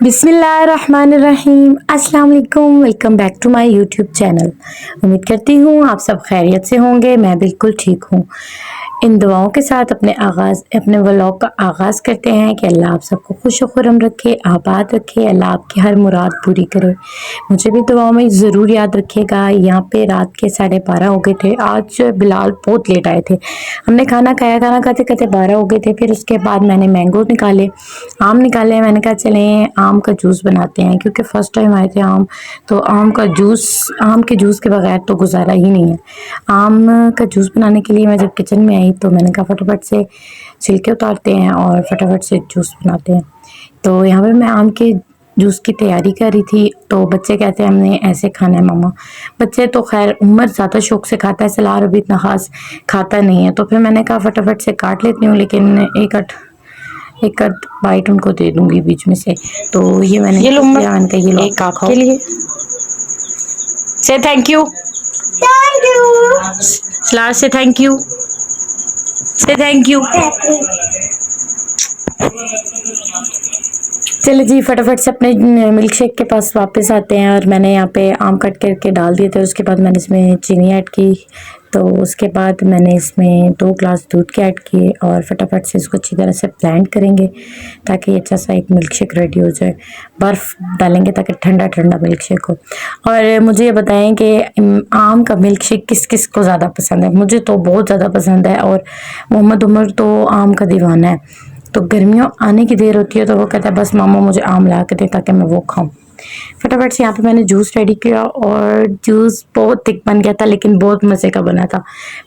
बिस्मिल्लाहिर्रहमानिर्रहीम अस्सलाम वालेकुम। Welcome back to my YouTube channel. उम्मीद करती हूँ आप सब खैरियत से होंगे। मैं बिल्कुल ठीक हूँ। इन दुआओं के साथ अपने व्लॉग का आगाज़ करते हैं कि अल्लाह आप सबको खुश खुरम रखे, आबाद रखे, अल्लाह आपकी हर मुराद पूरी करे। मुझे भी दुआओं में ज़रूर याद रखिएगा। यहाँ पे रात के 12:30 हो गए थे। आज बिलाल बहुत लेट आए थे। हमने खाना खाया, खाना खाते खाते 12 हो गए थे। फिर उसके बाद मैंने मैंगो निकाले, आम निकाले। मैंने कहा चलें आम का जूस बनाते हैं, क्योंकि फ़र्स्ट टाइम आए थे आम, तो आम के जूस के बगैर तो गुजारा ही नहीं है। आम का जूस बनाने के लिए मैं जब किचन में आई तो मैंने कहा फटाफट से छिलके उतारते हैं और फटाफट से जूस बनाते हैं। तो यहाँ पे मैं आम के जूस की तैयारी कर रही थी, तो बच्चे कहते हैं हमने ऐसे खाना है मम्मा। बच्चे तो खैर उमर ज़्यादा शौक से खाता है, सलार अभी इतना ख़ास खाता नहीं है। तो फिर मैंने कहा फटाफट से काट लेती हूँ, लेकिन एक आध बाइट उनको दे दूंगी बीच में से। तो ये मैंने ये लो, मैंने कहा ये लो एक आपके लिए। से थैंक यू, सलार से थैंक यू, से थैंक यू। चलिए जी फटाफट से अपने मिल्क शेक के पास वापस आते हैं। और मैंने यहाँ पे आम कट करके डाल दिए थे। उसके बाद मैंने इसमें चीनी ऐड की, तो उसके बाद मैंने इसमें 2 ग्लास दूध के ऐड किए और फटाफट से इसको अच्छी तरह से ब्लेंड करेंगे ताकि अच्छा सा एक मिल्क शेक रेडी हो जाए। बर्फ़ डालेंगे ताकि ठंडा ठंडा मिल्क शेक हो। और मुझे ये बताएं कि आम का मिल्क शेक किस किस को ज़्यादा पसंद है। मुझे तो बहुत ज़्यादा पसंद है और मोहम्मद उमर तो आम का दीवाना है। तो गर्मियों आने की देर होती है तो वो कहता है बस मामा मुझे आम ला के दे ताकि मैं वो खाऊं। फटाफट से यहाँ पे मैंने जूस रेडी किया और जूस बहुत थिक बन गया था, लेकिन बहुत मज़े का बना था।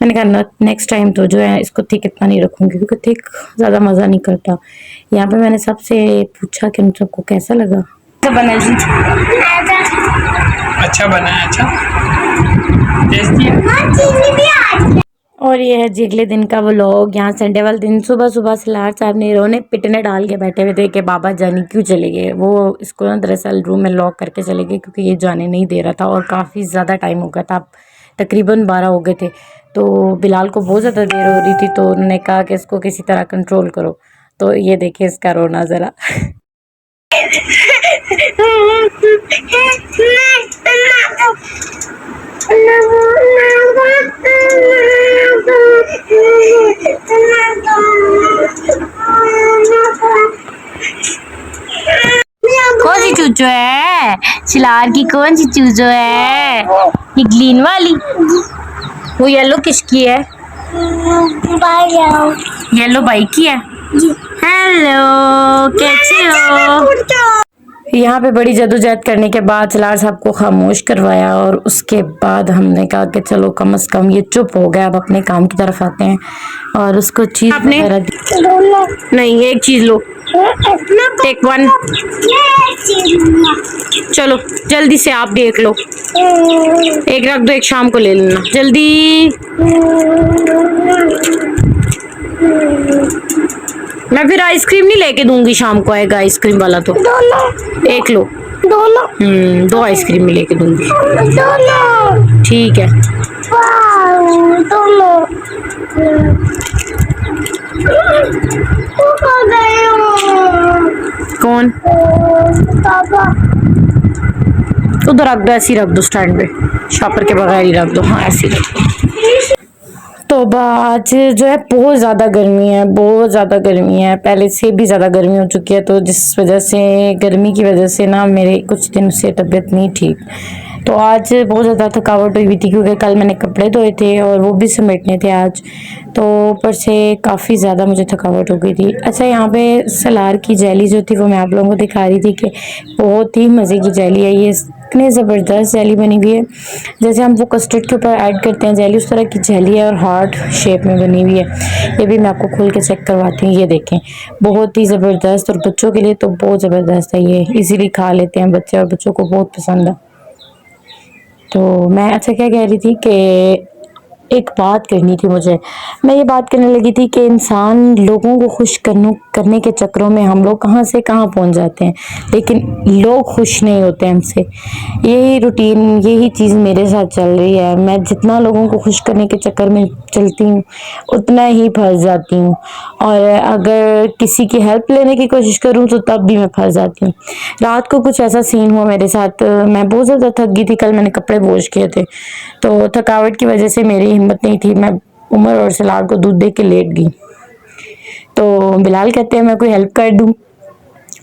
मैंने कहा नेक्स्ट टाइम तो जो है इसको थिक इतना नहीं रखूँगी, क्योंकि थिक ज़्यादा मज़ा नहीं करता। यहाँ पे मैंने सबसे पूछा कि उन सबको कैसा लगा। तो बना जी, अच्छा बना है, अच्छा टेस्टी है। और ये है जी अगले दिन का व्लॉग। यहाँ संडे वाले दिन सुबह सुबह सलार साहब ने रोने पिटने डाल के बैठे हुए थे कि बाबा जानी क्यों चले गए। वो इसको ना दरअसल रूम में लॉक करके चले गए, क्योंकि ये जाने नहीं दे रहा था और काफ़ी ज़्यादा टाइम हो गया था। तकरीबन 12 हो गए थे। तो बिलाल को बहुत ज़्यादा देर हो रही थी, तो उन्होंने कहा कि इसको किसी तरह कंट्रोल करो। तो ये देखिए इसका रोना ज़रा। कौन सी चूचो है? सिलार की कौन सी चूचो है? ये ग्रीन वाली। वो येलो किसकी है? येलो बाइक की है। हेलो कैसे हो? यहाँ पे बड़ी जदोजहद करने के बाद सलार साहब को खामोश करवाया और उसके बाद हमने कहा कि चलो कम से कम ये चुप हो गया, अब अपने काम की तरफ आते हैं। और उसको चीज आपने नहीं, एक चीज लो, टेक वन। चलो जल्दी से आप देख लो, एक रख दो, एक शाम को ले लेना जल्दी। मैं फिर आइसक्रीम नहीं लेके दूंगी, शाम को आएगा आइसक्रीम वाला तो एक लो। 2 आइसक्रीम में लेके दूंगी, ठीक है। कौन? उधर रख दो, ऐसे ही रख दो स्टैंड पे, शॉपर के बगैर ही रख दो। हाँ ऐसे ही रख दो। तो आज जो है बहुत ज़्यादा गर्मी है, बहुत ज़्यादा गर्मी है, पहले से भी ज़्यादा गर्मी हो चुकी है। तो जिस वजह से गर्मी की वजह से ना मेरे कुछ दिन से तबीयत नहीं ठीक। तो आज बहुत ज़्यादा थकावट हुई थी, क्योंकि कल मैंने कपड़े धोए थे और वो भी समेटने थे आज। तो ऊपर से काफ़ी ज़्यादा मुझे थकावट हो गई थी। अच्छा यहाँ पे सलार की जेली जो थी वो मैं आप लोगों को दिखा रही थी कि बहुत ही मज़े की जेली है। ये इतनी ज़बरदस्त जेली बनी हुई है, जैसे हम वो कस्टर्ड के ऊपर ऐड करते हैं जेली, उस तरह की जेली है और हार्ट शेप में बनी हुई है। ये भी मैं आपको खोल के चेक करवाती हूँ। ये देखें, बहुत ही ज़बरदस्त, और बच्चों के लिए तो बहुत ज़बरदस्त है। ये इजीली खा लेते हैं बच्चे और बच्चों को बहुत पसंद है। तो मैं अच्छा क्या कह रही थी कि एक बात करनी थी मुझे। मैं ये बात करने लगी थी कि इंसान लोगों को खुश करने के चक्करों में हम लोग कहाँ से कहाँ पहुँच जाते हैं, लेकिन लोग खुश नहीं होते हमसे। यही रूटीन, यही चीज़ मेरे साथ चल रही है। मैं जितना लोगों को खुश करने के चक्कर में चलती हूँ उतना ही फंस जाती हूँ, और अगर किसी की हेल्प लेने की कोशिश करूँ तो तब भी मैं फंस जाती हूँ। रात को कुछ ऐसा सीन हुआ मेरे साथ, मैं बहुत ज़्यादा थक गई थी। कल मैंने कपड़े वॉश किए थे, तो थकावट की वजह से मेरी हिम्मत नहीं थी। मैं उमर और सलार को दूध दे के लेट गई। तो बिलाल कहते हैं मैं कोई हेल्प कर दूं,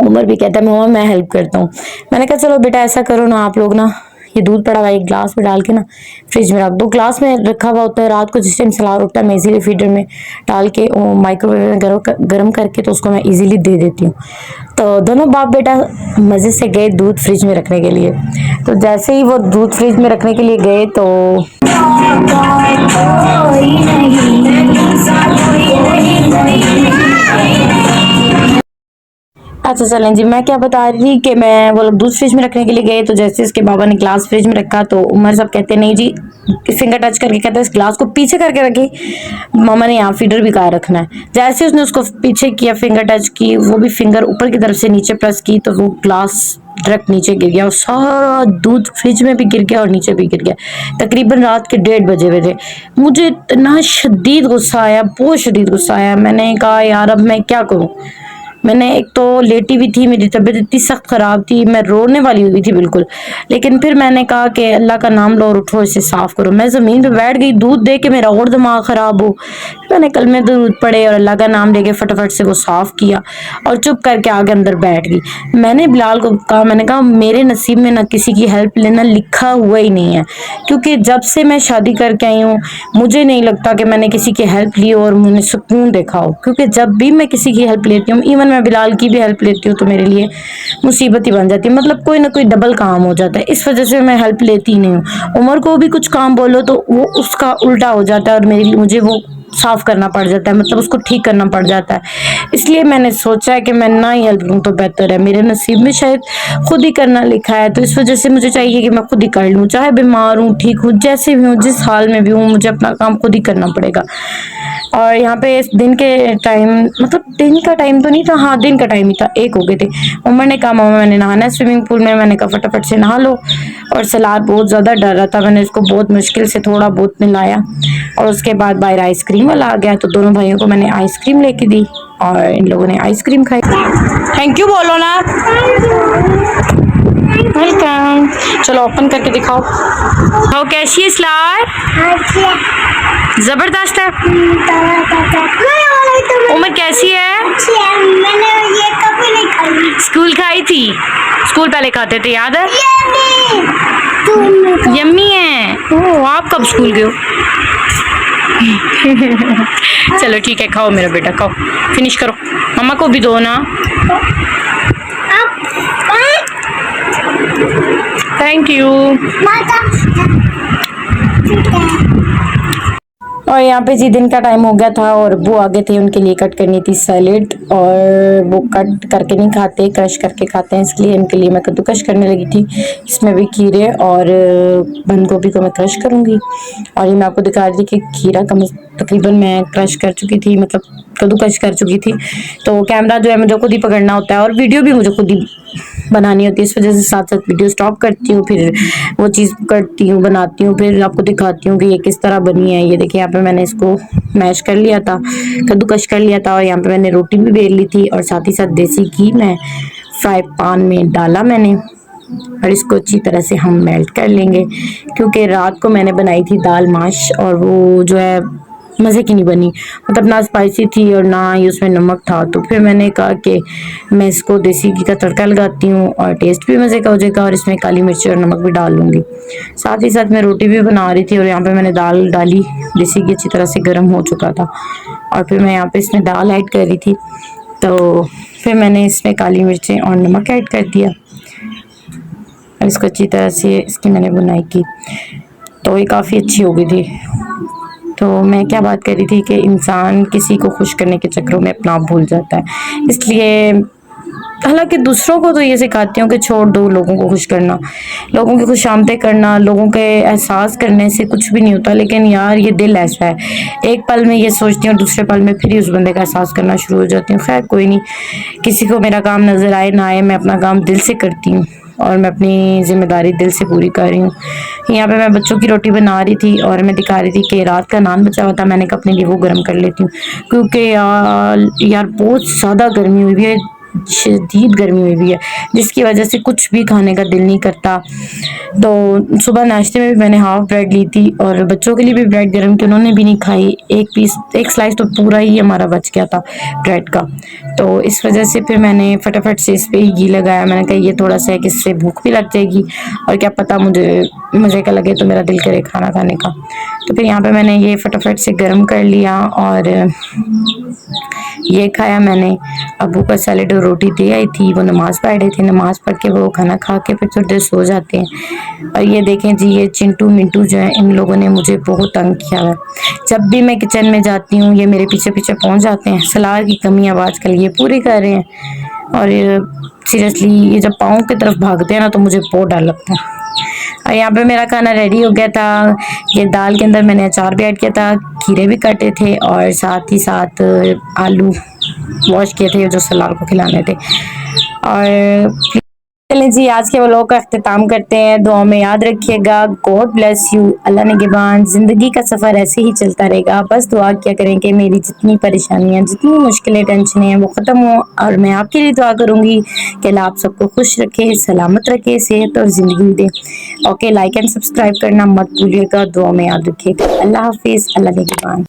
उमर भी कहता है मम्मा मैं हेल्प करता हूँ। मैंने कहा चलो बेटा ऐसा करो ना, आप लोग ना ये दूध पड़ा हुआ है, एक ग्लास में डाल के ना फ्रिज में रख दो। ग्लास में रखा हुआ होता है, रात को जिस टाइम सलार उठता है मैं इजीली फीडर में डाल के माइक्रोवेव में गर्म करके तो उसको मैं इजीली दे देती हूँ। तो दोनों बाप बेटा मज़े से गए दूध फ्रिज में रखने के लिए। तो जैसे ही वो दूध फ्रिज में रखने के लिए गए तो अच्छा चलें जी, मैं क्या बता रही थी कि मैं वो लोग दूध फ्रिज में रखने के लिए गए, तो जैसे इसके बाबा ने ग्लास फ्रिज में रखा तो उमर साहब कहते नहीं जी, फिंगर टच करके कहते इस ग्लास को पीछे करके रखी, मामा ने यहाँ फीडर भी कहाँ रखना है। जैसे उसने उसको पीछे किया, फिंगर टच की, वो भी फिंगर ऊपर की तरफ से नीचे प्रेस की तो वो ग्लास डायरेक्ट नीचे गिर गया और सारा दूध फ्रिज में भी गिर गया और नीचे भी गिर गया। तकरीबन रात के 1:30 बजे हुए थे। मुझे इतना शदीद गुस्सा आया, बहुत शदीद गुस्सा आया। मैंने कहा यार अब मैं क्या करूं। मैंने एक तो लेटी हुई थी, मेरी तबीयत इतनी सख्त खराब थी, मैं रोने वाली हुई थी बिल्कुल। लेकिन फिर मैंने कहा कि अल्लाह का नाम लो और उठो, इसे साफ करो। मैं जमीन पे बैठ गई, दूध दे के मेरा और दिमाग खराब हो। मैंने कलमे दूध पड़े और अल्लाह का नाम लेके फटाफट से वो साफ किया और चुप करके आगे अंदर बैठ गई। मैंने बिलाल को कहा, मैंने कहा मेरे नसीब में ना किसी की हेल्प लेना लिखा हुआ ही नहीं है, क्योंकि जब से मैं शादी करके आई हूँ मुझे नहीं लगता कि मैंने किसी की हेल्प ली और मुझे सुकून देखा हो। क्योंकि जब भी मैं किसी की हेल्प लेती हूँ, इवन मैं बिलाल की भी हेल्प लेती हूँ, तो मेरे लिए मुसीबत ही बन जाती है। मतलब कोई ना कोई डबल काम हो जाता है, इस वजह से मैं हेल्प लेती ही नहीं हूँ। उमर को भी कुछ काम बोलो तो वो उसका उल्टा हो जाता है और मुझे वो साफ करना पड़ जाता है, मतलब उसको ठीक करना पड़ जाता है। इसलिए मैंने सोचा है कि मैं ना ही हेल्प लूँ तो बेहतर है। मेरे नसीब में शायद खुद ही करना लिखा है, तो इस वजह से मुझे चाहिए कि मैं खुद ही कर लूँ, चाहे बीमार हूँ, ठीक हूँ, जैसे भी हूँ, जिस हाल में भी हूँ, मुझे अपना काम खुद ही करना पड़ेगा। और यहाँ पे इस दिन के टाइम, मतलब दिन का टाइम तो नहीं था, हाँ दिन का टाइम ही था, 1 हो गए थे। उमर ने कहा मामा मैंने नहाना है स्विमिंग पूल में। मैंने कहा फटाफट से नहा लो। और सलाद बहुत ज़्यादा डर रहा था, मैंने इसको बहुत मुश्किल से थोड़ा बहुत मिलाया और उसके बाद बाहर आइसक्रीम वाला आ गया, तो दोनों भाइयों को मैंने आइसक्रीम लेके दी और इन लोगों ने आइसक्रीम खाई। थैंक यू बोलो ना। वेलकम। चलो ओपन करके दिखाओ। हो कैसी है स्लार? जबरदस्त है। उमर कैसी है? मैंने ये कभी नहीं खाई। स्कूल खाई थी, स्कूल पहले खाते थे, याद है? यम्मी है। ओह आप कब स्कूल गए हो? चलो ठीक है, खाओ मेरा बेटा, खाओ, फिनिश करो, मम्मा को भी दो ना। Thank you. और यहाँ पे जी दिन का टाइम हो गया था और वो आगे थे, उनके लिए कट करनी थी सैलेड, और वो कट करके नहीं खाते, क्रश करके खाते हैं, इसलिए इनके लिए मैं कद्दूकश करने लगी थी। इसमें भी खीरे और बंद गोभी को मैं क्रश करूँगी। और ये मैं आपको दिखा रही थी कि खीरा तकरीबन मैं क्रश कर चुकी थी, मतलब कद्दूकश कर चुकी थी। तो कैमरा जो है मुझे खुद ही पकड़ना होता है और वीडियो भी मुझे खुद ही बनानी होती है, इस वजह से साथ साथ वीडियो स्टॉप करती हूँ, फिर वो चीज़ करती हूँ, बनाती हूँ, फिर आपको दिखाती हूँ कि ये किस तरह बनी है। ये देखिए यहाँ पे मैंने इसको मैश कर लिया था, कद्दूकश कर लिया था, और यहाँ पे मैंने रोटी भी बेल ली थी और साथ ही साथ देसी घी मैं फ्राई पैन में डाला मैंने, और इसको अच्छी तरह से हम मेल्ट कर लेंगे। क्योंकि रात को मैंने बनाई थी दाल माश और वो जो है मज़े की नहीं बनी, मतलब ना स्पाइसी थी और ना ही उसमें नमक था। तो फिर मैंने कहा कि मैं इसको देसी घी का तड़का लगाती हूँ और टेस्ट भी मज़े का हो जाएगा, और इसमें काली मिर्च और नमक भी डाल लूँगी। साथ ही साथ मैं रोटी भी बना रही थी और यहाँ पे मैंने दाल डाली, देसी घी अच्छी तरह से गर्म हो चुका था, और फिर मैं यहाँ पे इसमें दाल ऐड कर रही थी। तो फिर मैंने इसमें काली मिर्चें और नमक ऐड कर दिया और इसको अच्छी तरह से इसकी मैंने बुनाई की, तो ये काफ़ी अच्छी हो गई थी। तो मैं क्या बात कर रही थी कि इंसान किसी को खुश करने के चक्करों में अपना आप भूल जाता है, इसलिए हालांकि दूसरों को तो ये सिखाती हूँ कि छोड़ दो लोगों को खुश करना, लोगों की खुशामदें करना, लोगों के एहसास करने से कुछ भी नहीं होता। लेकिन यार ये दिल ऐसा है, एक पल में ये सोचती हूँ, दूसरे पल में फिर ही उस बंदे का एहसास करना शुरू हो जाती हूँ। खैर कोई नहीं, किसी को मेरा काम नज़र आए ना आए, मैं अपना काम दिल से करती हूँ और मैं अपनी जिम्मेदारी दिल से पूरी कर रही हूँ। यहाँ पे मैं बच्चों की रोटी बना रही थी और मैं दिखा रही थी कि रात का नान बचा हुआ था, मैंने कहा अपने लिए वो गर्म कर लेती हूँ, क्योंकि यार बहुत ज़्यादा गर्मी हुई है, शदीद गर्मी हुई हुई है, जिसकी वजह से कुछ भी खाने का दिल नहीं करता। तो सुबह नाश्ते में भी मैंने हाफ ब्रेड ली थी और बच्चों के लिए भी ब्रेड गर्म की, उन्होंने भी नहीं खाई। एक स्लाइस तो पूरा ही हमारा बच गया था ब्रेड का। तो इस वजह से फिर मैंने फटाफट से इस पे ही घी लगाया। मैंने कहा ये थोड़ा सा है कि इससे भूख भी लग जाएगी और क्या पता मुझे मज़े का लगे तो मेरा दिल करे खाना खाने का। तो फिर यहाँ पे मैंने ये फटाफट से गर्म कर लिया और ये खाया मैंने। अबू का सैलेड और रोटी दे आई थी, वो नमाज़ पढ़ रहे थे, नमाज़ पढ़ के वो खाना खा के फिर थोड़ी देर सो जाते हैं। और ये देखें जी, ये चिंटू मिंटू जो है, इन लोगों ने मुझे बहुत तंग किया है। जब भी मैं किचन में जाती हूँ ये मेरे पीछे पीछे पहुँच जाते हैं। सलाद की कमी अब आजकल ये पूरी कर रहे हैं और सीरियसली ये जब पाँव की तरफ भागते हैं ना तो मुझे बहुत डर लगता है। और यहाँ पे मेरा खाना रेडी हो गया था। ये दाल के अंदर मैंने अचार भी ऐड किया था, खीरे भी काटे थे और साथ ही साथ आलू वॉश किए थे जो सलाद को खिलाने थे। और चलें जी, आज के व्लॉग का अख्तिताम करते हैं। दुआ में याद रखिएगा। God bless you. अल्लाह निगहबान। ज़िंदगी का सफ़र ऐसे ही चलता रहेगा। बस दुआ क्या करें कि मेरी जितनी परेशानियां, जितनी मुश्किलें, टेंशन हैं वो ख़त्म हो और मैं आपके लिए दुआ करूंगी कि अल्लाह आप सबको खुश रखे, सलामत रखे, सेहत और ज़िंदगी दे। ओके, लाइक एंड सब्सक्राइब करना मत भूलिएगा। दुआ में याद रखिएगा। अल्लाह हाफिज़। अल्लाह निगहबान।